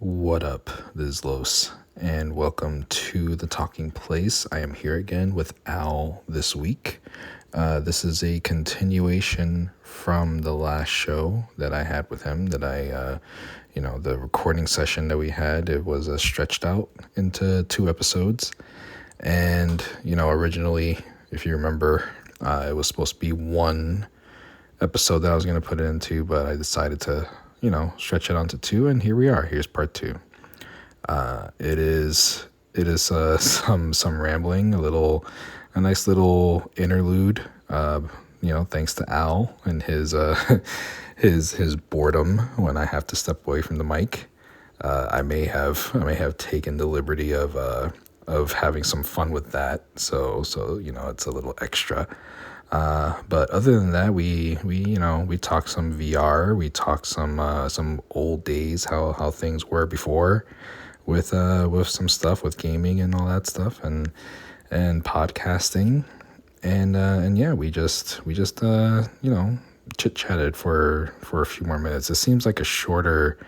What up, this is Los, and welcome to the Talking Place. I am here again with Al this week. This is a continuation from the last show that I had with him. The recording session that we had, it was stretched out into 2 episodes. And, originally, if you remember, it was supposed to be one episode that I was going to put it into, but I decided to, stretch it onto two, and here we are. Here's part two. It is some rambling, a nice little interlude. Thanks to Al and his his boredom when I have to step away from the mic. I may have taken the liberty of having some fun with that. So it's a little extra. But other than that, we talked some VR, we talked some old days, how things were before, with some stuff with gaming and all that stuff, and podcasting, and yeah, we just chit chatted for a few more minutes. It seems like a shorter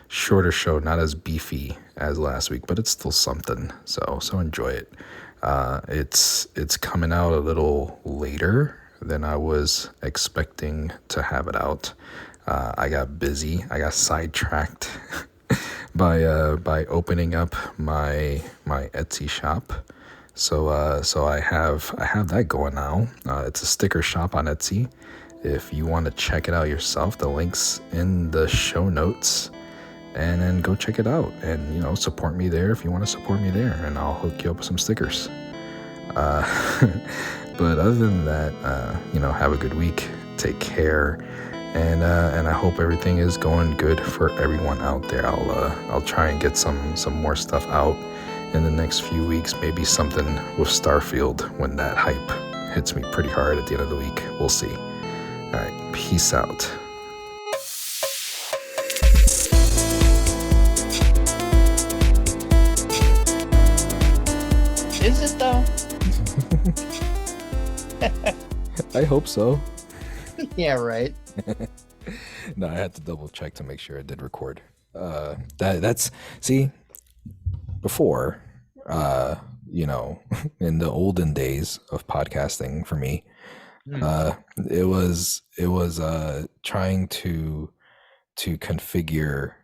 show, not as beefy as last week, but it's still something. So enjoy it. It's coming out a little later than I was expecting to have it out. I got busy. I got sidetracked by opening up my Etsy shop. So I have that going now. It's a sticker shop on Etsy. If you want to check it out yourself, the link's in the show notes. And then go check it out and, support me there if you want to support me there, and I'll hook you up with some stickers. But other than that, have a good week. Take care. And I hope everything is going good for everyone out there. I'll try and get some more stuff out in the next few weeks. Maybe something with Starfield when that hype hits me pretty hard at the end of the week. We'll see. All right. Peace out. Is it though? I hope so. Yeah, right. No, I had to double check to make sure it did record. That's see, before, in the olden days of podcasting for me, it was trying to configure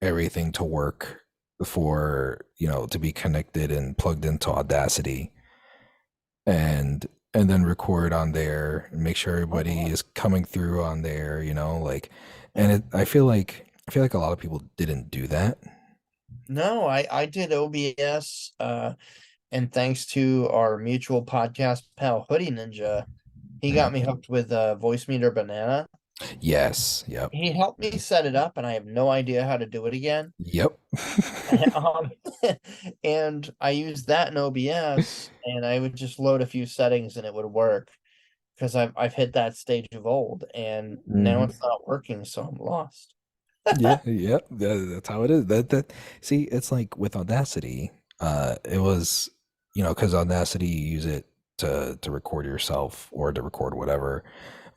everything to work for, to be connected and plugged into Audacity, and then record on there and make sure everybody is coming through on there, and I feel like a lot of people didn't do that. No, I did OBS, and thanks to our mutual podcast pal Hoodie Ninja, he got me hooked with Voice Meter Banana. Yes. Yep. He helped me set it up, and I have no idea how to do it again. Yep. And I used that in OBS, and I would just load a few settings, and it would work, because I've hit that stage of old, and now it's not working, so I'm lost. Yeah. That's how it is. See, it's like with Audacity, it was, because Audacity, you use it to record yourself or to record whatever.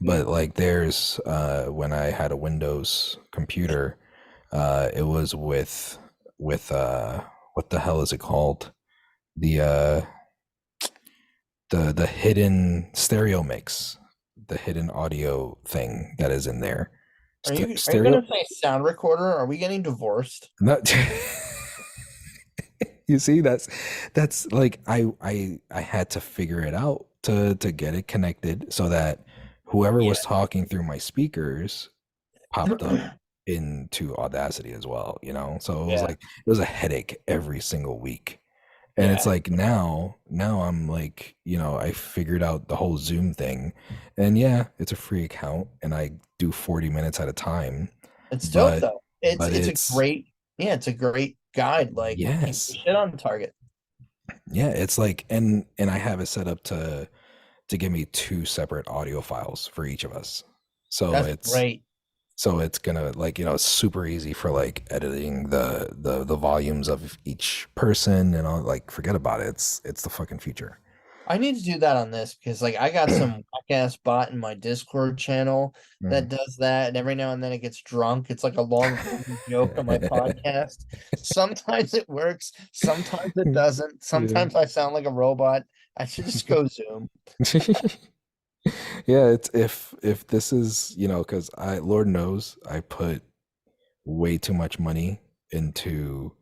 But like there's when I had a Windows computer, it was with what the hell is it called? The hidden stereo mix, the hidden audio thing that is in there. Are you gonna say sound recorder? Are we getting divorced? Not You see, that's like I had to figure it out to get it connected so that whoever was talking through my speakers popped up into Audacity as well, So it was like it was a headache every single week. And it's like now I'm like, I figured out the whole Zoom thing, and it's a free account and I do 40 minutes at a time. It's dope though. It's a great guide. Like, yes, shit on target. Yeah, it's like, and I have it set up to give me 2 separate audio files for each of us. So that's great. So it's gonna, like, it's super easy for like editing the volumes of each person and all. Like, forget about it. It's the fucking future. I need to do that on this because like I got some whack ass bot in my Discord channel that Mhm. does that, and every now and then it gets drunk. It's like a long running joke on my podcast. Sometimes it works, sometimes it doesn't. Yeah. Sometimes I sound like a robot. I should just go Zoom. Yeah, it's if this is, because Lord knows I put way too much money into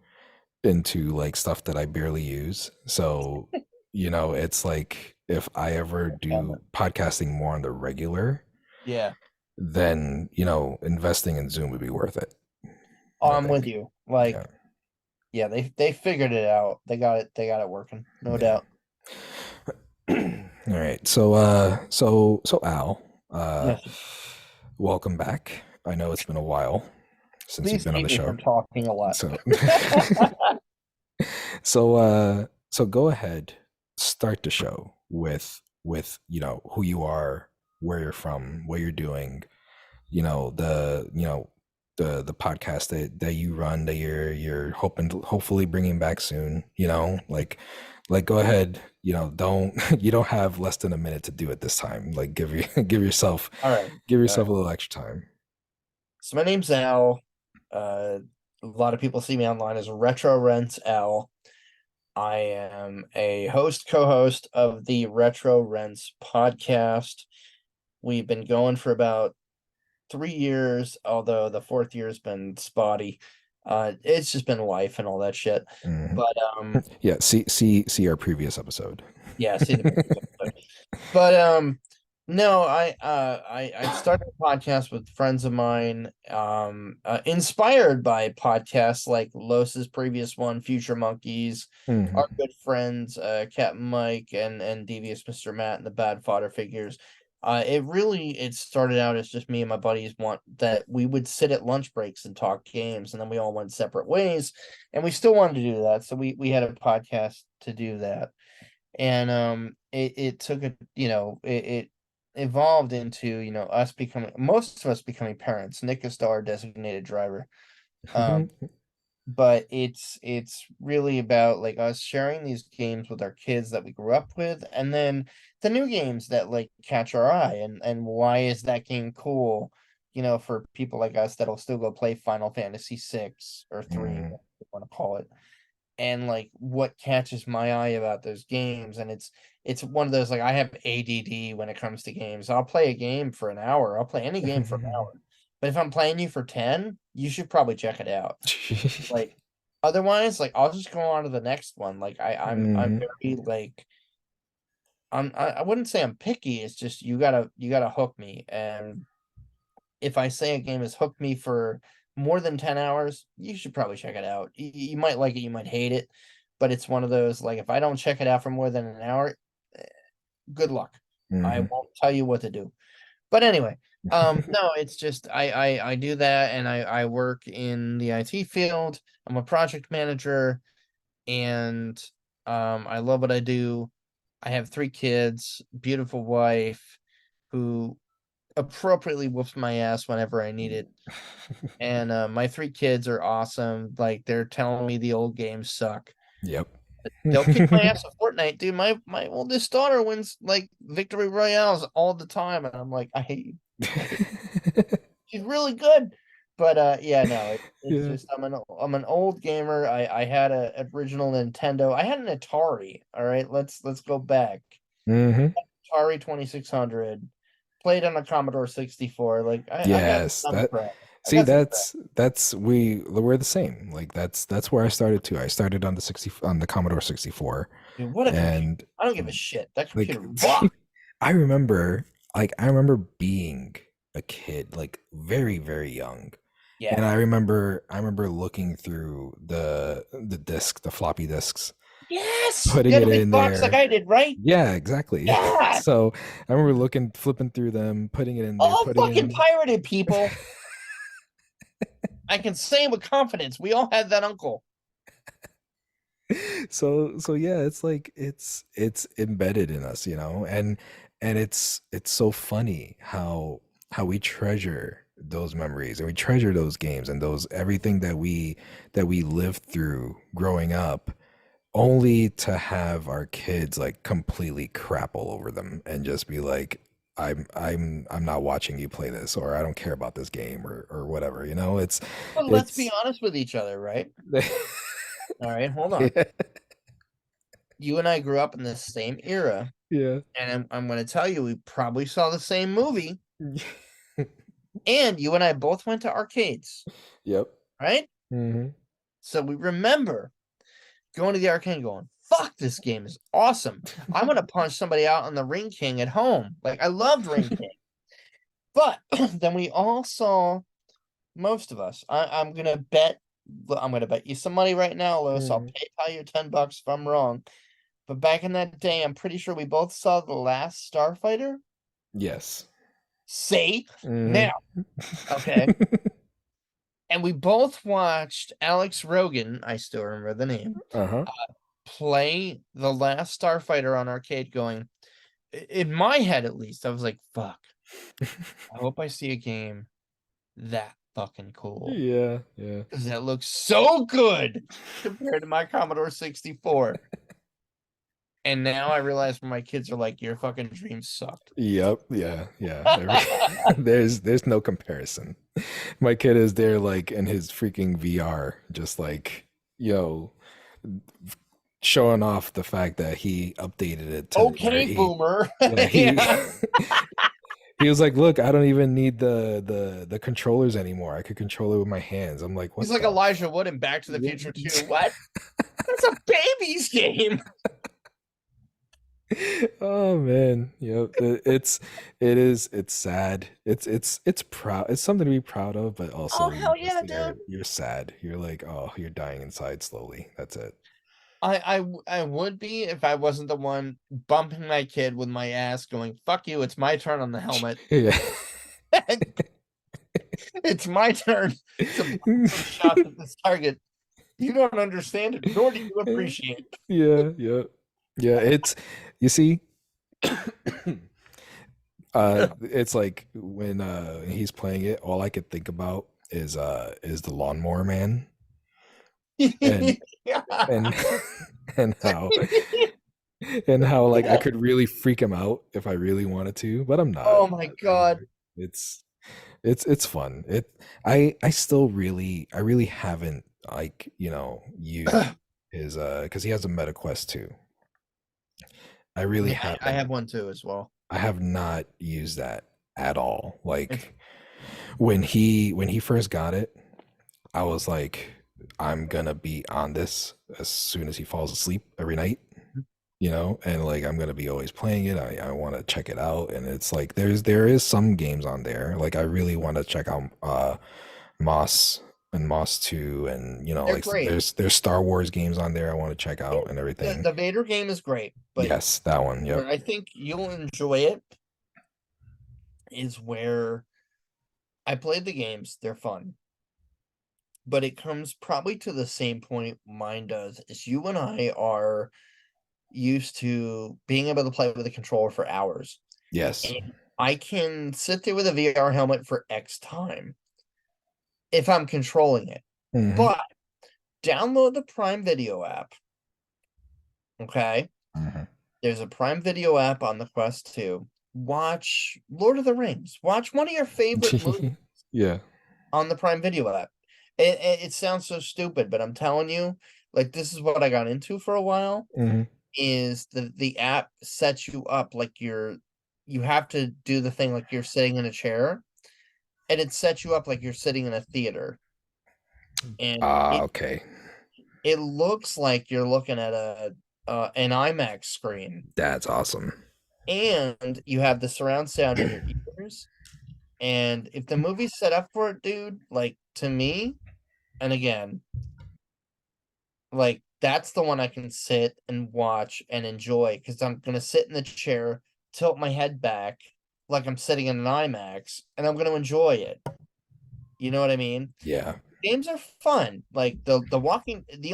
like stuff that I barely use. So, it's like if I ever do podcasting more on the regular, Yeah. then, investing in Zoom would be worth it, Oh, I I'm with think. you. Like, Yeah. yeah, they figured it out. They got it working. No Yeah. doubt. All right. So Al, uh Yes. welcome back. I know it's been a while since you've Please been on keep the me show. from talking a lot. So so go ahead, start the show with who you are, where you're from, what you're doing, the podcast that you run that you're hopefully bringing back soon, go ahead, don't you don't have less than a minute to do it this time. Like give yourself All right. give All right. yourself a little extra time. So my name's Al. A lot of people see me online as Retro Rents Al. I am a host, co-host of the Retro Rents podcast. We've been going for about 3 years, although the fourth year has been spotty. It's just been life and all that shit. Mhm. But Yeah, see our previous episode. yeah, see the previous episode. But no, I started a podcast with friends of mine, inspired by podcasts like Los's previous one, Future Monkeys, Mhm. our good friends, Captain Mike and Devious Mr. Matt and the Bad Fodder Figures. It started out as just me and my buddies want that we would sit at lunch breaks and talk games, and then we all went separate ways, and we still wanted to do that, so we had a podcast to do that. And it took a it evolved into us becoming, most of us becoming parents. Nick is still our designated driver. um but it's really about like us sharing these games with our kids that we grew up with, and then the new games that like catch our eye, and why is that game cool, for people like us that'll still go play Final Fantasy 6 or 3, Mhm. what you want to call it, and like what catches my eye about those games. And it's one of those, like, I have ADD when it comes to games. I'll play a game for an hour, I'll play any game for an hour, but if I'm playing you for 10, you should probably check it out. Like, otherwise, like, I'll just go on to the next one. Like, I'm Mhm. very like, I wouldn't say I'm picky, it's just you gotta hook me. And if I say a game has hooked me for more than 10 hours, you should probably check it out. You might like it, you might hate it, but it's one of those, like, if I don't check it out for more than an hour, eh, good luck. I Mhm. won't tell you what to do. But anyway, no, it's just I do that, and I work in the IT field. I'm a project manager, and I love what I do. I have 3 kids, beautiful wife who appropriately whoops my ass whenever I need it. And my 3 kids are awesome. Like, they're telling me the old games suck. Yep. They'll kick my ass at Fortnite, dude. My oldest daughter wins like victory royales all the time, and I'm like, I hate you. I hate you. She's really good. But yeah, no, it's Yeah. just I'm an old gamer. I had a original Nintendo. I had an Atari. All right, let's go back. Hmm. Atari 2600. Played on a Commodore 64. Like, I got Yes, some that crap. I see got some crap. that's we're the same. Like that's where I started too. I started on the Commodore 64, Dude, what a computer. and I don't give a shit. That like computer rocked. I remember I remember being a kid, like very very young. Yeah. And I remember looking through the floppy disks, Yes. You putting had it a big in box like there. I did, right? Yeah, exactly. Yeah. So I remember flipping through them, putting it in there, All putting it fucking in. pirated people. I can say with confidence, we all had that uncle. So yeah, it's like it's embedded in us, and it's so funny how we treasure those memories and we treasure those games and those everything that we lived through growing up only to have our kids like completely crap all over them and just be like, I'm not watching you play this, or I don't care about this game, or whatever, you know? Well, let's be It's honest with each other, right? All right, hold on. yeah, You and I grew up in the same era, yeah. and I'm going to tell you, we probably saw the same movie, and you and I both went to arcades, Yep. right? Hmm. So we remember going to the arcade and going, fuck, this game is awesome. I'm going to punch somebody out on the Ring King at home. Like, I loved Ring King. But then we all saw, most of us, I'm going to bet. I'm gonna bet you some money right now, Lewis. I'll Hmm. PayPal you $10 if I'm wrong. But back in that day, I'm pretty sure we both saw The Last Starfighter. Yes. See? Hmm. Now, okay. And we both watched Alex Rogan, I still remember the name, Uh-huh. play The Last Starfighter on arcade going, in my head at least, I was like, fuck, I hope I see a game that fucking cool. Yeah, yeah. Because that looks so good compared to my Commodore 64. And now I realize when my kids are like, your fucking dreams sucked. Yep, yeah, yeah. There's no comparison. My kid is there like in his freaking VR, just like, yo, showing off the fact that he updated it to where Okay, boomer. yeah, he Yeah. he was like, look, I don't even need the controllers anymore. I could control it with my hands. I'm like, He's what like the Elijah Wood in Back to the Future 2. f-? What? That's a baby's game. Oh man, yep. It's sad. It's proud. It's something to be proud of, but Oh, also you hell just yeah, dude. you're sad. You're like, oh, you're dying inside slowly. That's it. I would be if I wasn't the one bumping my kid with my ass going, fuck you, it's my turn on the helmet. Yeah. It's my turn to block some shots at this target. You don't understand it, nor do you appreciate it. Yeah, yeah. Yeah, it's you see, it's like when he's playing it, all I could think about is the lawnmower man and and and how like I could really freak him out if I really wanted to, but I'm not. Oh my god. It's it's fun. I really haven't like, used his because he has a Meta Quest too. I really Yeah, I haven't. have one too as well. I have not used that at all. It's Like when he first got it, I was like, I'm gonna be on this as soon as he falls asleep every night, and like I'm gonna be always playing it. I want to check it out, and it's like there is some games on there. Like I really want to check out Moss and Moss 2, and they're like great. there's Star Wars games on there I want to check out and The everything. the Vader game is great, but Yes, that one. Yep. where I think you'll enjoy it is where I played the games, they're fun. But it comes probably to the same point mine does, is you and I are used to being able to play with a controller for hours. Yes. And I can sit there with a VR helmet for X time if I'm controlling it. Hmm. But download the Prime Video app. Okay. Hmm. There's a Prime Video app on the Quest 2. Watch Lord of the Rings. Watch one of your favorite movies Yeah. on the Prime Video app. It sounds so stupid, but I'm telling you, like this is what I got into for a while. Hmm. Is the app sets you up like you have to do the thing like you're sitting in a chair, and it sets you up like you're sitting in a theater, and Ah, it okay. it looks like you're looking at a an IMAX screen, That's awesome. and you have the surround sound in your ears. And if the movie's set up for it, dude, like to me, and again, like that's the one I can sit and watch and enjoy because I'm gonna sit in the chair, tilt my head back like I'm sitting in an IMAX, and I'm gonna enjoy it. You know what I mean? Yeah. Games are fun. Like the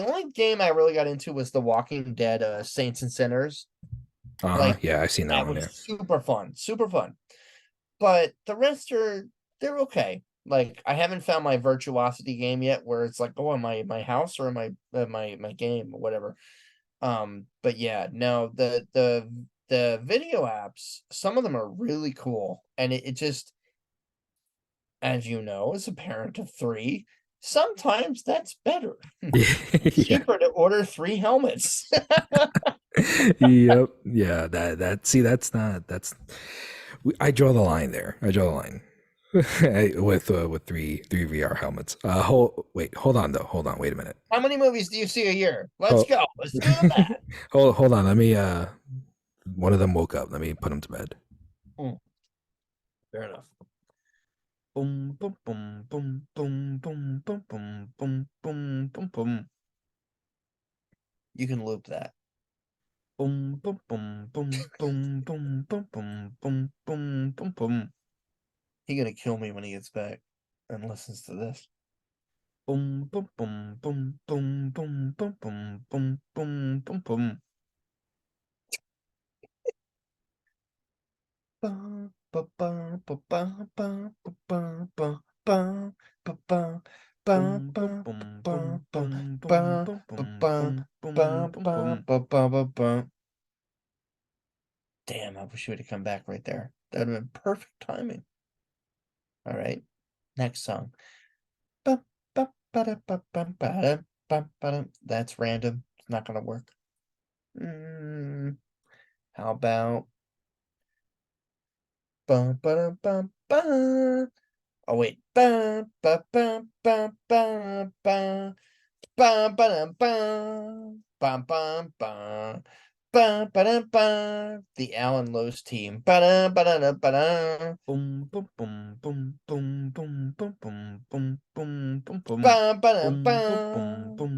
only game I really got into was The Walking Dead, Saints and Sinners. Uh-huh. Like Yeah, I've seen that that one, was yeah. super fun, super fun. But the rest are they're okay. Like I haven't found my virtuosity game yet, where it's like, oh, am I in my house or am I my game or whatever. But yeah, no, the video apps, some of them are really cool, and it just, as you know, as a parent of three, sometimes that's better. It's Yeah. cheaper to order three helmets. Yep. Yeah. That. See, that's not. That's. I draw the line there. I draw the line. With three VR helmets. Hold on though. Hold on. Wait a minute. How many movies do you see a year? Let's Hold, go. Let's do the math. hold on. Let me. One of them woke up. Let me put him to bed. Mm, fair enough. Boom, boom, boom, boom, boom, boom, boom, boom, boom, boom, boom, boom. You can loop that. Boom, boom, boom, boom, boom, boom, boom, boom, boom, boom, boom, boom. He gonna kill me when he gets back and listens to this. Boom, boom, boom, boom, boom, boom, boom, boom, boom, boom, boom, boom. Ba, ba, ba, ba, ba, ba, ba, ba, ba, ba, ba, ba, ba, ba, ba, ba, ba, ba, ba, ba. Damn, I wish you would have come back right there. That would have been perfect timing. All right, next song. That's random. It's not gonna work. How about bum ba bum bum? Oh wait, bum ba bum bum bum bum bum ba bum bum bum bum bum ba bum. The Allen Lowe's team. Ba da ba da ba da. Boom boom boom boom boom boom boom boom boom boom boom boom. Bum ba da bum bum bum bum bum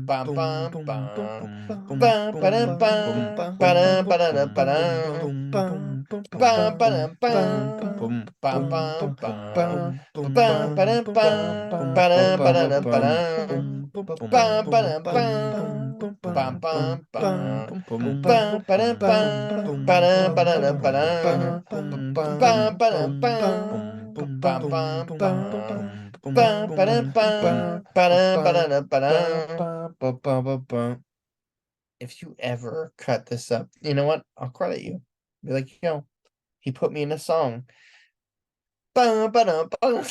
ba da bum ba da ba da ba da. Bum ba da bum bum bum bum bum ba da bum ba da ba da ba da. Bum ba da bum bum bum bum. Ba ba da ba ba da ba da ba da ba ba da ba ba ba ba ba ba da ba ba da ba da ba da ba ba ba. If you ever cut this up, you know what? I'll credit you. Be like, yo, he put me in a song. Ba ba da ba.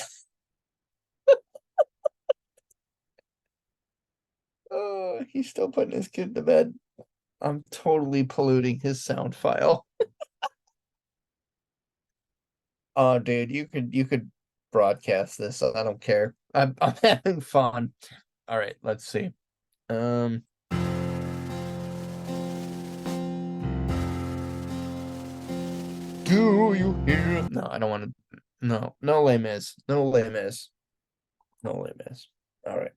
Oh, he's still putting his kid to bed. I'm totally polluting his sound file. Oh, dude, you could broadcast this. I don't care. I'm having fun. All right, let's see. Um, do you hear? No, I don't want to. No, no Les Mis. No Les Mis. No Les Mis. All right.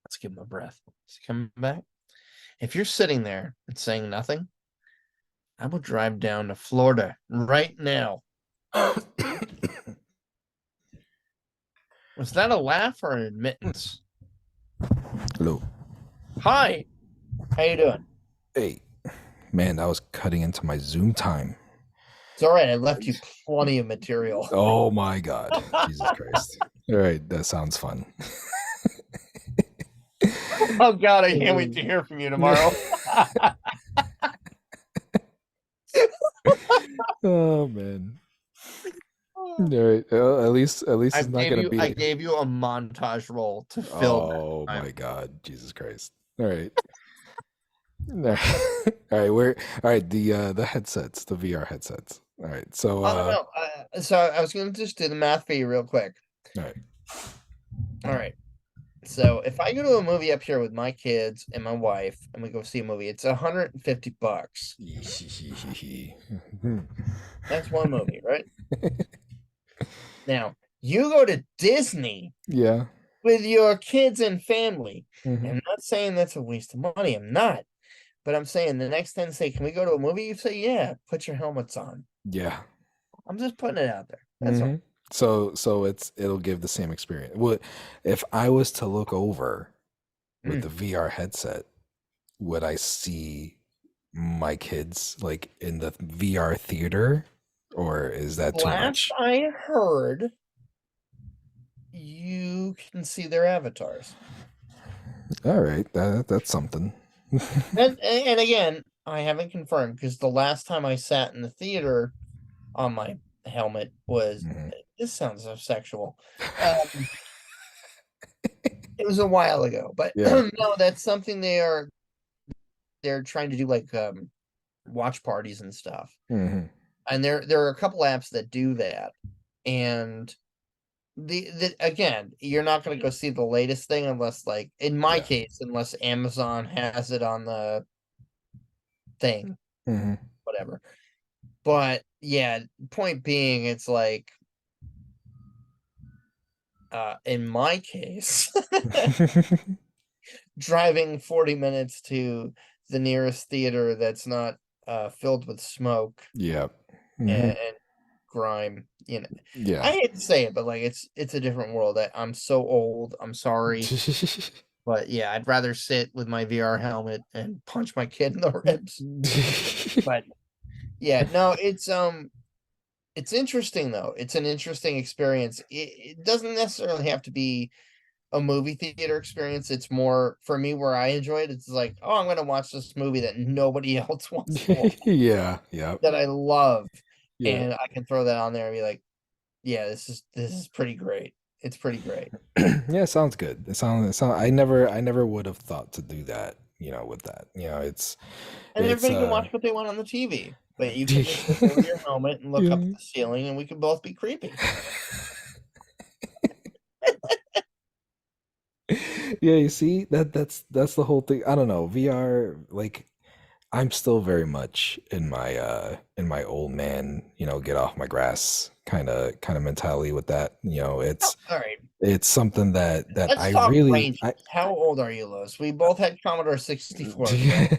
Let's give him a breath. Is he coming back? If you're sitting there and saying nothing, I will drive down to Florida right now. Was that a laugh or an admittance? Hello. Hi. How you doing? Hey, man, that was cutting into my Zoom time. It's all right. I left you plenty of material. Oh my God, Jesus Christ! All right, that sounds fun. Oh God, I can't wait to hear from you tomorrow. Oh man. All right. At least it's not gonna I be. gave you a montage role to fill that Oh time. my God, Jesus Christ! All right. All right. All right. All right. The headsets, the VR headsets. All right. So Oh no. So I was gonna just do the math for you real quick. all right. All right. So if I go to a movie up here with my kids and my wife and we go see a movie, it's $150. That's one movie, right? Now you go to Disney Yeah. with your kids and family. Hmm. I'm not saying that's a waste of money. I'm not. But I'm saying the next time say, can we go to a movie? You say, yeah, put your helmets on. Yeah. I'm just putting it out there. That's all. Hmm. So it'll give the same experience. Would if I was to look over with the Mm. VR headset, would I see my kids like in the VR theater, or is that too Last much? I heard, you can see their avatars. All right, that's something. And again, I haven't confirmed because the last time I sat in the theater on my helmet was Mhm. this sounds so sexual. Um, it was a while ago, but Yeah. no, that's something they're trying to do like watch parties and stuff. Hmm. And there are a couple apps that do that. And the again, you're not going to go see the latest thing unless like in my Yeah. case, unless Amazon has it on the thing, Hmm. whatever. But yeah, point being, it's like in my case, driving 40 minutes to the nearest theater that's not filled with smoke Yeah. Hmm. and grime, I Yeah. hate to say it, but like it's a different world. I'm so old. I'm sorry. But yeah, I'd rather sit with my VR helmet and punch my kid in the ribs. But yeah, no, it's interesting though. It's an interesting experience. It doesn't necessarily have to be a movie theater experience. It's more for me where I enjoy it. It's like, oh, I'm gonna watch this movie that nobody else wants to watch Yeah. Yeah. that I love, Yeah. and I can throw that on there and be like, yeah, this is pretty great. It's pretty great. Yeah, it sounds good. It sounds I never would have thought to do that, with that. And It's everybody can watch what they want on the TV, but you can just sit there with your helmet and look up at yeah. the ceiling, and we can both be creepy. Yeah, you see, that's the whole thing. I don't know. VR, like, I'm still very much in my old man, get off my grass kind of mentality with that. Oh, all right, It's something that let's I talk really ranges. How old are you, Louis? We both had Commodore 64s,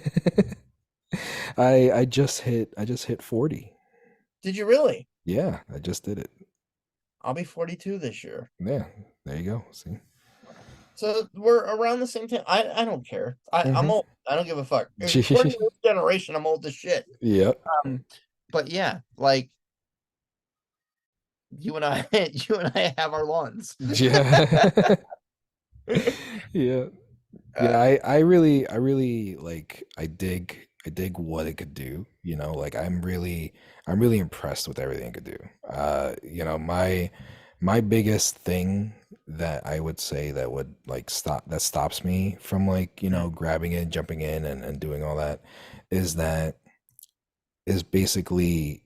right? I just hit 40. Did you really? Yeah, I just did it. I'll be 42 this year. Yeah, there you go. See. So we're around the same time. I don't care. I'm Hmm. old. I don't give a fuck. According to this generation, I'm old as shit. Yep. Um, but yeah, like you and I, you and I have our lawns. Yeah. Yeah. Yeah, uh, I really like I dig what it could do, like I'm really impressed with everything it could do. My biggest thing that I would say that would like stops me from like, grabbing in, jumping in and doing all that is that is basically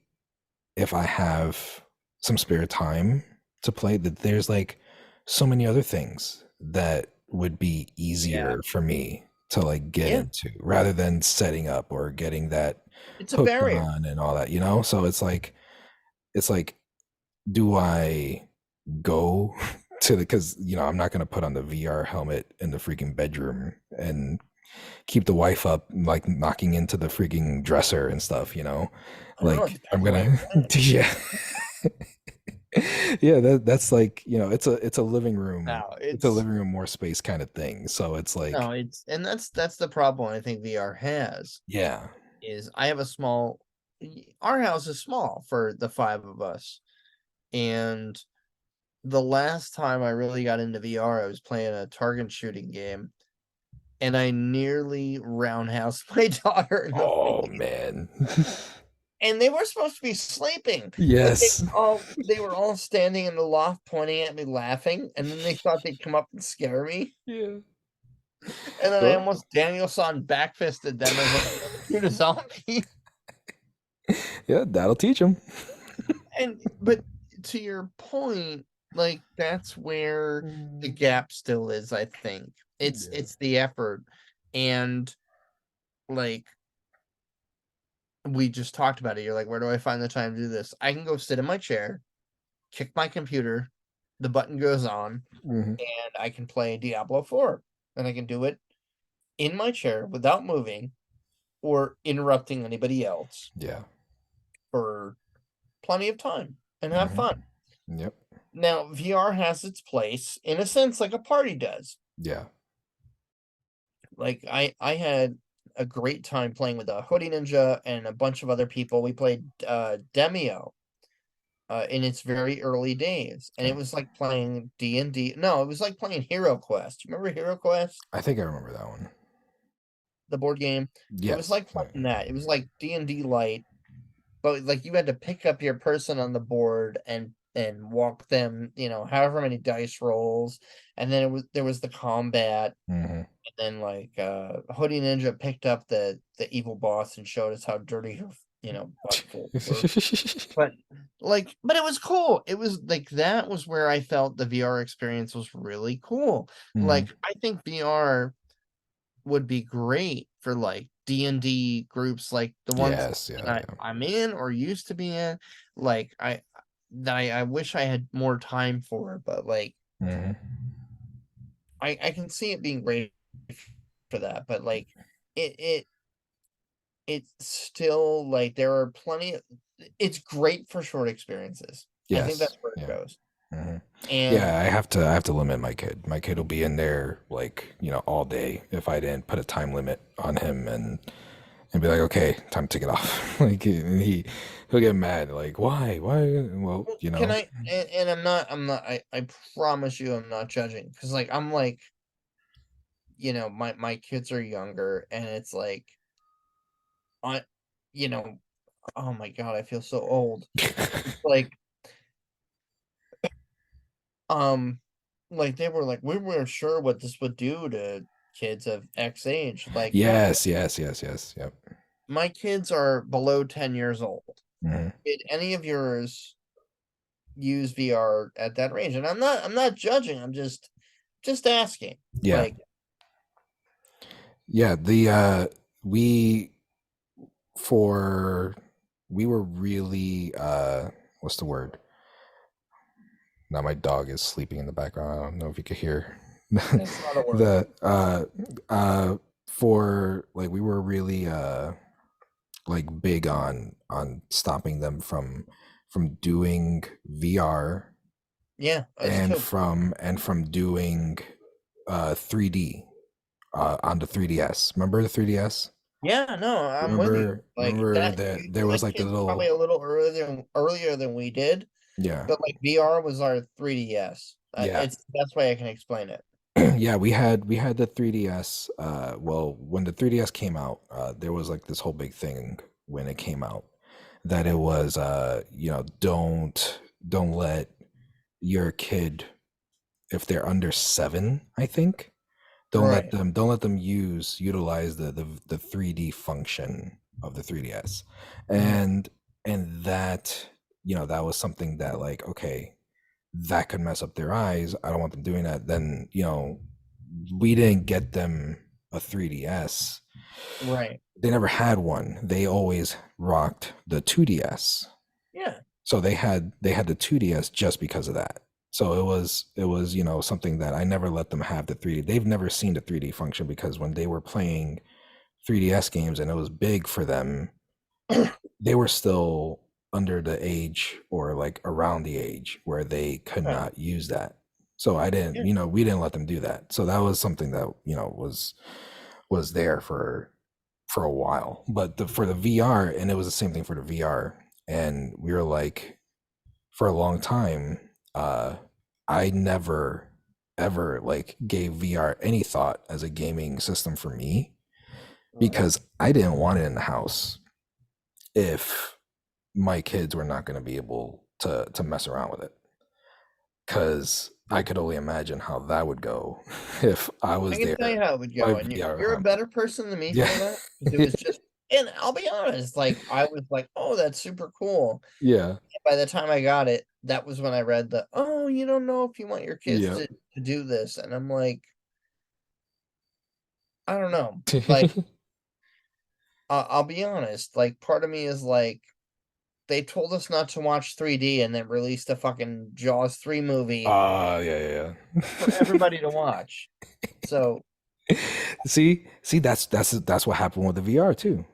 if I have some spare time to play, that there's like so many other things that would be yeah, easier for me to like get yeah, into rather than setting up or getting that it's a hooked barrier. on and all that. So it's like, do I go to the because I'm not gonna put on the VR helmet in the freaking bedroom and keep the wife up like knocking into the freaking dresser and stuff. I don't know. It Like I'm depends on what you're gonna playing. yeah. Yeah, that's like, it's a living room. No, It's a it's living room more space kind of thing. So it's like, no, it's and that's the problem I think VR has yeah. is I have a small. Our house is small for the five of us, and the last time I really got into VR, I was playing a target shooting game, and I nearly roundhoused my daughter in the Oh face. man. And they were supposed to be sleeping, but Yes. they were all standing in the loft pointing at me laughing, and then they thought they'd come up and scare me. Yeah. And then I Well, almost Danielson backfisted them as I shoot a zombie. yeah, that'll teach them. And but to your point, like that's where the gap still is, I think. It's Yeah. it's the effort. And like we just talked about it. You're like, where do I find the time to do this? I can go sit in my chair, kick my computer, the button goes on, Hmm. and I can play Diablo 4. And I can do it in my chair without moving or interrupting anybody else Yeah. for plenty of time and have Hmm. fun. Yep. Now, VR has its place in a sense like a party does. Yeah. Like I had a great time playing with a Hoodie Ninja and a bunch of other people. We played Demio, in its very early days, and it Okay. was like playing D&D. No, it was like playing Hero Quest. You remember Hero Quest, I think I remember that one. the board game? It was Yes. like playing that. It was like D&D light, but like you had to pick up your person on the board and walk them, however many dice rolls, and then there was the combat, Hmm. and then like Hoodie Ninja picked up the evil boss and showed us how dirty her butt folds were. But but it was cool. It was like that was where I felt the VR experience was really cool. Hmm. Like I think VR would be great for like D&D groups like the ones Yes. Yeah. that Yeah. I'm in or used to be in. Like I wish I had more time for, but like Hmm. I can see it being great for that, but like it it it's still like there are plenty of it's great for short experiences. I think Yes. that's where it Yeah. goes. Hmm. And Yeah, I have to limit my kid. My kid will be in there like, all day if I didn't put a time limit on him and be like, okay, time to take it off. Like he'll get mad, like, why? Why? Well, well, can I and I promise you I'm not judging because like I'm like, my kids are younger and it's like I you know, oh my God, I feel so old. It's um like they were like we weren't sure what this would do to kids of X age. Like Yes, yes, yes, yes. Yep. my kids are below 10 years old. Hmm. Did any of yours use VR at that range? And I'm not judging. I'm just asking. Yeah. Like, Yeah, the we for we were really what's the word? Now my dog is sleeping in the background. I don't know if you could hear that's not a word. the for like we were really like big on stopping them from doing VR Yeah, as a and kid. from doing 3D on the 3DS. Remember the 3DS? Yeah, no, I'm with you. Like Remember that that there was like like the kids probably little, a little earlier than we did, yeah, but like VR was our 3DS. yeah. It's the best way I can explain it. Yeah, we had the 3DS. Well, when the 3DS came out, there was like this whole big thing when it came out that it was don't let your kid, if they're under 7, I think, Right. don't let them utilize the 3D function of the 3DS. Mhm. And that, that was something that, like, okay, that could mess up their eyes. I don't want them doing that. Then, we didn't get them a 3DS. Right. They never had one. They always rocked the 2DS. Yeah. So they had the 2DS just because of that. So it was something that I never let them have the 3D. They've never seen the 3D function because when they were playing 3DS games and it was big for them, they were still under the age or like around the age where they could Okay. not use that. So I didn't, Yeah. we didn't let them do that. So that was something that, was there for a while. But for the VR, and it was the same thing for the VR. And we were like, for a long time, I never ever like gave VR any thought as a gaming system for me Right. because I didn't want it in the house if my kids were not going to be able to mess around with it, because I could only imagine how that would go if I I was can tell you there how it would by go, and VR at you're a home. better person than me Yeah. for that because it was just. And I'll be honest, like I was like, "Oh, that's super cool." Yeah. By the time I got it, that was when I read the, "Oh, you don't know if you want your kids Yeah. to do this," and I'm like, I don't know. Like, I'll be honest. Like, part of me is like, they told us not to watch 3D and then released a fucking Jaws 3 movie Yeah, yeah, for everybody to watch. So, yeah. See, that's what happened with the VR too.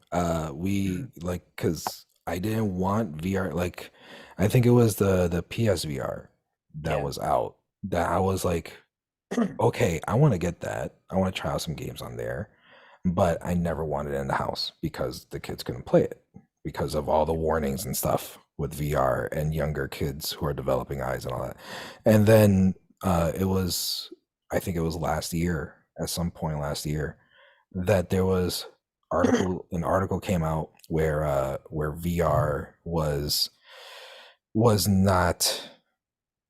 We like, because I didn't want VR. Like, I think it was the PSVR that yeah, was out that I was like, okay, I want to get that. I want to try out some games on there, but I never wanted it in the house because the kids couldn't play it because of all the warnings and stuff with VR and younger kids who are developing eyes and all that. And then it was, I think it was last year, at some point last year, that there was an article came out where VR was not,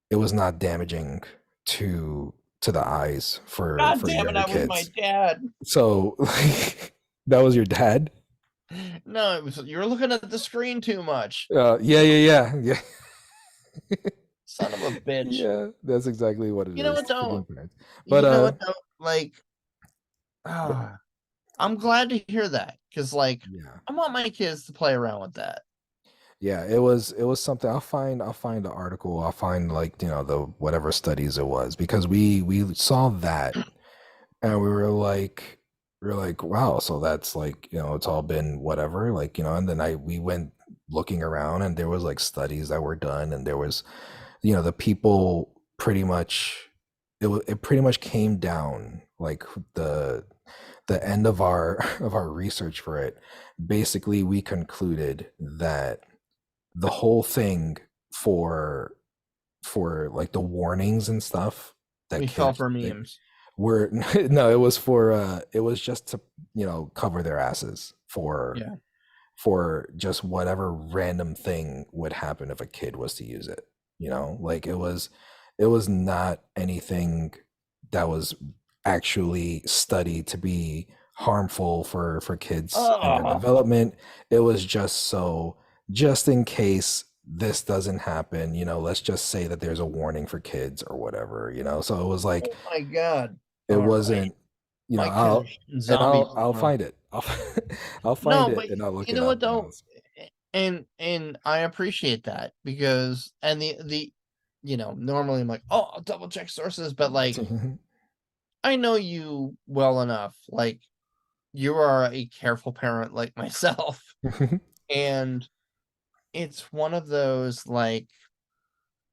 it was not damaging to the eyes God for damn it, younger I was my kids. dad. So that was your dad? No, it was you're looking at the screen too much. Yeah, yeah, yeah, yeah. Son of a bitch. Yeah, that's exactly what it You know is. what though? Freaking parents. But You know what though? Like, but I'm glad to hear that because, like, yeah. I want my kids to play around with that. Yeah, it was something. I'll find the article. I'll find, like, the whatever studies it was, because we saw that, and we were like, wow, so that's like, it's all been whatever, like, and then I we went looking around, and there was like studies that were done, and there was, the people pretty much, it pretty much came down, like, the end of our of our research for it. Basically, we concluded that the whole thing for like the warnings and stuff that We fell kids for like memes. were no, it was for it was just to, cover their asses Yeah. for just whatever random thing would happen if a kid was to use it. Like, it was not anything that was actually studied to be harmful for kids and their Oh, development. It was just in case this doesn't happen, let's just say that there's a warning for kids or whatever, so it was like, oh my God. it All right. wasn't, My kids are shooting zombies I'll tomorrow. find it. I'll find No, it but and I'll look you it know what up, though? And I appreciate that because and the normally I'm like, oh, I'll double check sources, but like I know you well enough. Like you are a careful parent like myself. And it's one of those like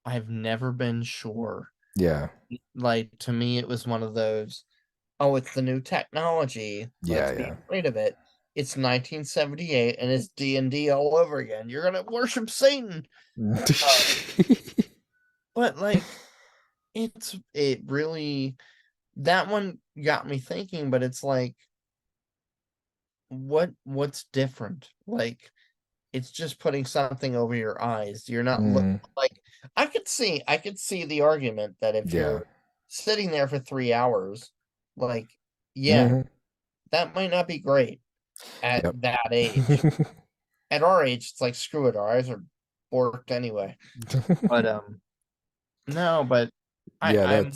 I've never been sure. Yeah. Like to me, it was one of those, oh, it's the new technology. Yeah, Let's be yeah. afraid of it. It's 1978 and it's D&D all over again. You're gonna worship Satan. Uh, but like it really that one got me thinking, but it's like what's different? Like it's just putting something over your eyes. You're not look Mhm. like I could see the argument that if Yeah. you're sitting there for 3 hours, like, yeah, Mhm. that might not be great at Yep. that age. At our age, it's like screw it, our eyes are borked anyway. But no, but Yeah, I'm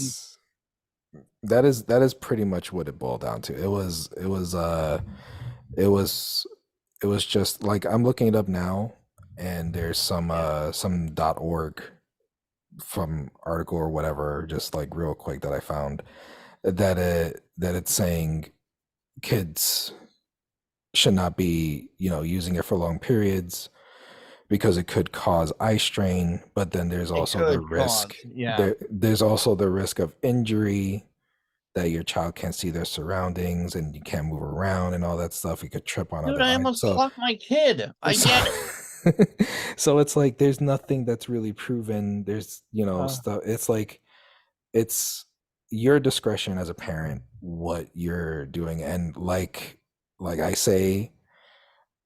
that is pretty much what it boiled down to. It was it was just like, I'm looking it up now, and there's yeah, some .org from article or whatever, just like real quick, that I found, that it's saying kids should not be, using it for long periods, because it could cause eye strain. But then there's it also the could risk, cause, yeah. there's also the risk of injury, that your child can't see their surroundings and you can't move around and all that stuff. You could trip on Dude, other I items. almost clocked my kid. I So, get it. so it's like there's nothing that's really proven. There's, Uh, stuff. It's like, it's your discretion as a parent what you're doing, and like I say,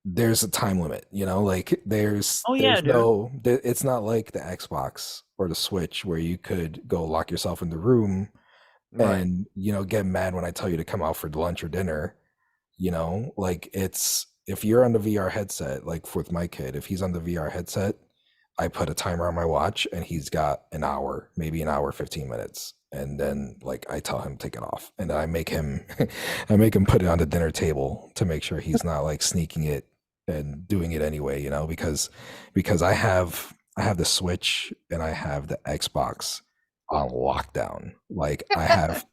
there's a time limit, like, oh yeah, there's dude. it's not like the Xbox or the Switch, where you could go lock yourself in the room Right. and, get mad when I tell you to come out for lunch or dinner. Like, it's, if you're on the VR headset, like with my kid, if he's on the VR headset, I put a timer on my watch, and he's got an hour, maybe an hour 15 minutes, and then, like, I tell him to take it off, and then I make him I make him put it on the dinner table to make sure he's not, like, sneaking it and doing it anyway, because I have the Switch and I have the Xbox on lockdown. Like, I have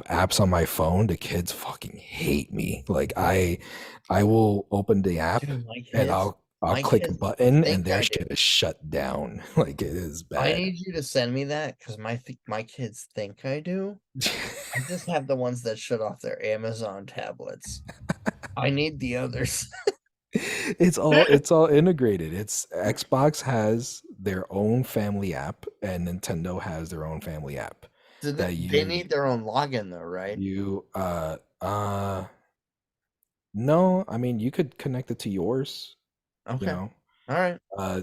apps on my phone. The kids fucking hate me. Like, I will open the app, Dude, and I'll my click a kids button, think and their I do. shit is shut down. Like, it is I bad. need you to send me that because my kids think I do. I just have the ones that shut off their Amazon tablets. I need the others. It's all integrated. It's Xbox has their own family app and Nintendo has their own family app Do that they need their own login though, right? you no, I mean you could connect it to yours, you Okay. know. All right. Uh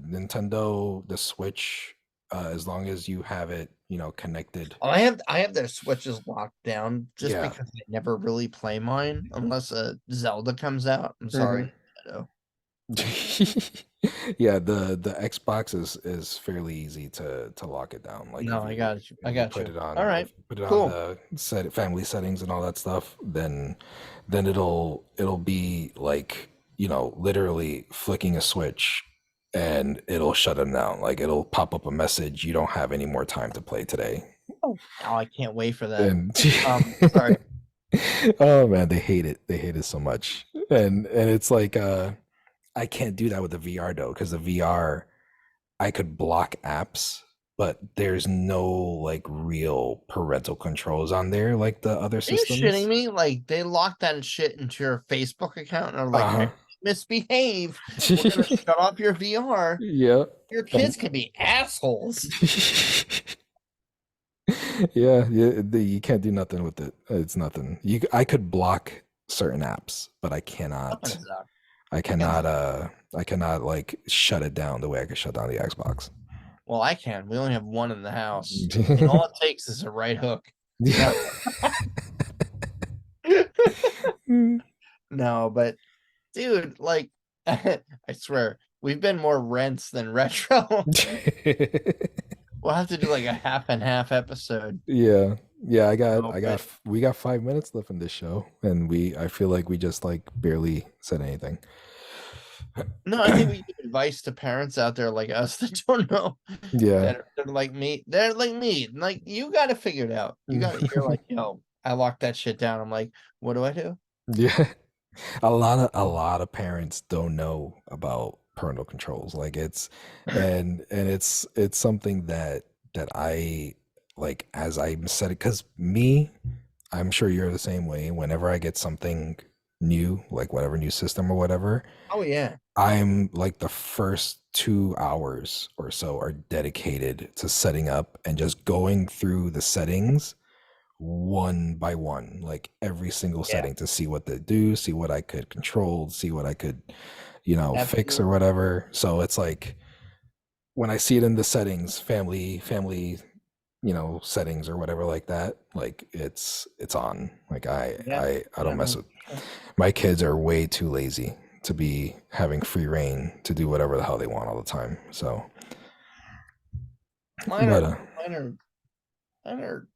Nintendo, the Switch, as long as you have it, connected. Oh, I have their switches locked down just Yeah. because I never really play mine unless a Zelda comes out. I'm Hmm. sorry, Nintendo. Yeah, the Xbox is fairly easy to lock it down. Like No, if I you got you. I if you got put you. it All on right. if you put it on Cool. the family settings and all that stuff, then it'll be like, literally flicking a switch and it'll shut them down. Like it'll pop up a message, you don't have any more time to play today. Oh, I can't wait for that. And Sorry. oh man, they hate it. They hate it so much. And it's like I can't do that with the VR though, because the VR I could block apps, but there's no like real parental controls on there like the other Are you shitting systems. me? Like they locked that shit into your Facebook account and are like, Uh-huh. misbehave. We're gonna shut off your VR. Yeah. Your And kids can be assholes. yeah, yeah, you can't do nothing with it. It's nothing. I could block certain apps, but Fucking suck. Fucking suck. I cannot like shut it down the way I could shut down the Xbox. Well, I can. We only have one in the house, and all it takes is a right hook. No, no, but dude, like, I swear, we've been more rents than retro. We'll have to do like a half and half episode. Yeah. Yeah, Oh, but we got 5 minutes left in this show, and I feel like we just like barely said anything. no, I think we give advice to parents out there like us that don't know Yeah. that are like me. They're like me. Like you got to figure it out. You're like, yo, I locked that shit down. I'm like, what do I do? Yeah. A lot of parents don't know about parental controls. Like and it's something that I like as I'm set it because me, I'm sure you're the same way. Whenever I get something new, like whatever new system or whatever, Oh yeah, I'm like the first 2 hours or so are dedicated to setting up and just going through the settings one by one, like every single yeah, setting to see what they do, see what I could control, see what I could, fix or absolutely. whatever. So it's like when I see it in the settings, family, settings or whatever like that, like it's on. Like Yeah, I yeah, don't no, mess for with sure. my kids are way too lazy to be having free reign to do whatever the hell they want all the time. So, Mine but are, mine are, mine are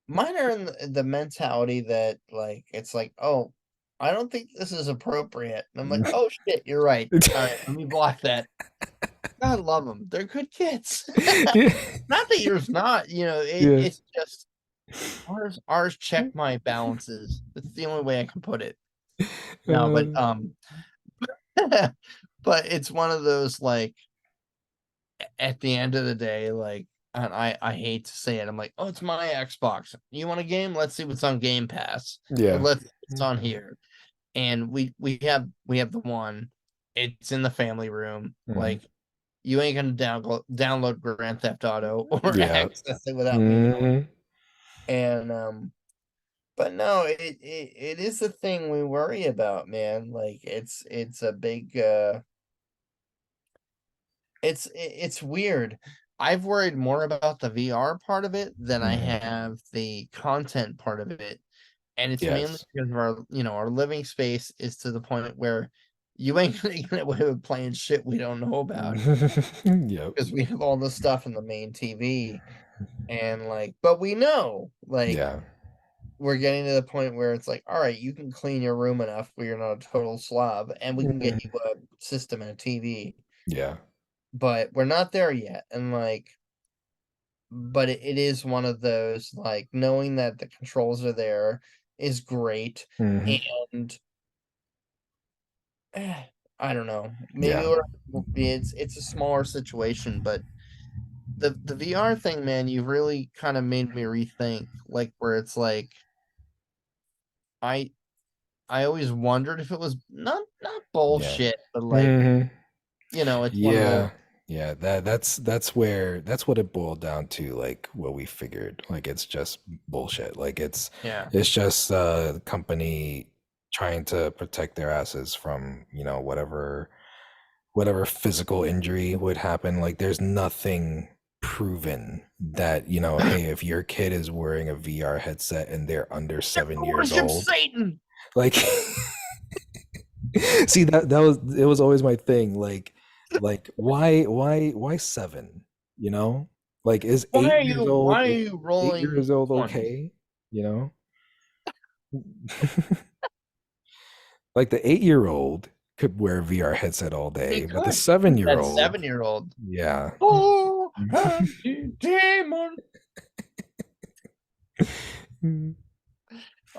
Mine are in the mentality that like it's like, oh, I don't think this is appropriate. And I'm like, oh shit, you're right. All right, let me block that. God love them. They're good kids. yeah, Not that yours not, yeah. it's just ours check my balances. That's the only way I can put it. No, but Uh, but it's one of those like at the end of the day, like, and I hate to say it, I'm like, oh, it's my Xbox. You want a game? Let's see what's on Game Pass, or yeah. let's see what's on here. And we have the one. It's in the family room. Mhm. Like, you ain't gonna download Grand Theft Auto or Yeah. access it without me knowing. Mhm. And but no, it is a thing we worry about, man. Like it's a big it's weird. I've worried more about the VR part of it than I Mhm. have the content part of it. And it's mainly Yes. because of our living space is to the point where you ain't gonna get away with playing shit we don't know about Yep. because we have all this stuff in the main TV. And like, but we know, like, Yeah. we're getting to the point where it's like, all right, you can clean your room enough where you're not a total slob, and we can get you Mhm. a system and a TV. Yeah. But we're not there yet. And like, but it is one of those like knowing that the controls are there is great. Mhm. And I don't know, maybe Yeah. it's a smaller situation, but the VR thing, man, you really kind of made me rethink, like, where it's like i I always wondered if it was not Yeah. bullshit, but like, Hmm. it's one of those. Yeah. Yeah, that's what it boiled down to, like what we figured. Like it's just bullshit. Like Yeah. it's just a company trying to protect their asses from, whatever physical injury would happen. Like there's nothing proven that, hey, if your kid is wearing a VR headset and they're under They 7 years worship old, Satan. like see that was it was always my thing. Like why 7? You know? Like is Why are 8 years you old why are eight, you eight rolling years old 20s? okay? You know? Like the 8-year-old could wear a VR headset all He day, but the could. seven year That old 7-year-old. yeah. Oh, anti-demon.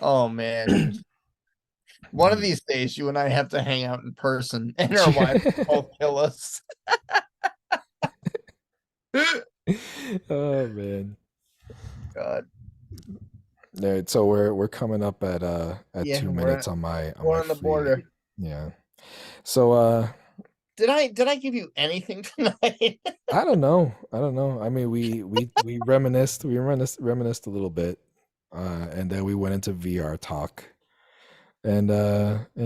Oh man. One of these days you and I have to hang out in person and our wives both kill us. Oh man. God. All right, so we're coming up at Yeah, 2 minutes on my we're on the free. border. Yeah. So Did I give you anything tonight? I don't know. I don't know. I mean, we reminisced a little bit, and then we went into VR talk, and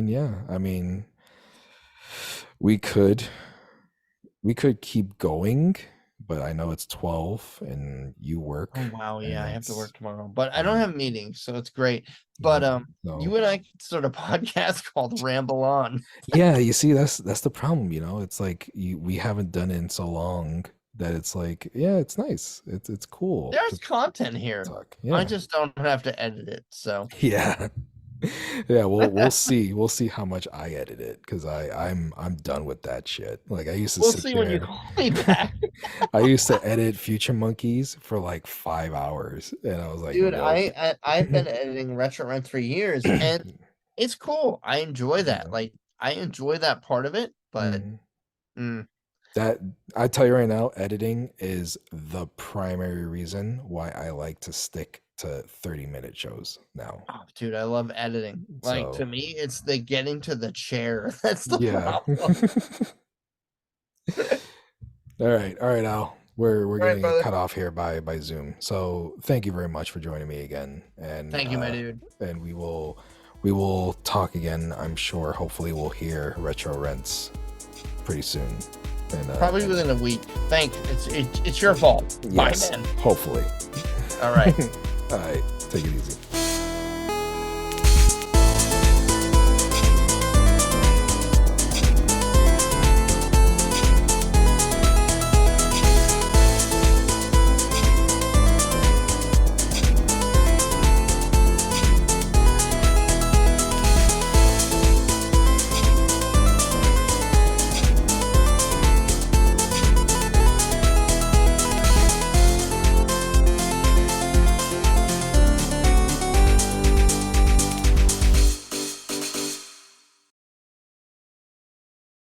yeah, I mean, we could we could keep going, but I know it's 12 and you work, Oh wow, and yeah, I have to it's work tomorrow, but I don't yeah, have meetings, so it's great. yeah. But So you and I could start a podcast called Ramble On. yeah, you see, that's the problem. It's like we haven't done it in so long that it's like, yeah, it's nice. It's cool There's to content here. talk. I Yeah. just don't have to edit it, so Yeah. Yeah, we'll see. We'll see how much I edit it because I'm done with that shit. Like I used to we'll sit see when you there. call me back. I used to edit Future Monkeys for like 5 hours, and I was like, Dude, nope. I've been editing Retro Rent for years, and it's cool. I enjoy that. Yeah. Like I enjoy that part of it, but Mhm. mm, That I tell you right now, editing is the primary reason why I like to stick to 30-minute shows now. oh, dude, I love editing. Like to So me, it's the getting to the chair. That's the yeah. problem. All right, Al. We're All right, getting brother. cut off here by Zoom. So thank you very much for joining me again, Thank you, my dude. and we will talk again. I'm sure. Hopefully, we'll hear Retro Rents pretty soon. Probably And within a week. Thank you. It's your fault. Bye, yes, man. hopefully. All right. All right, take it easy.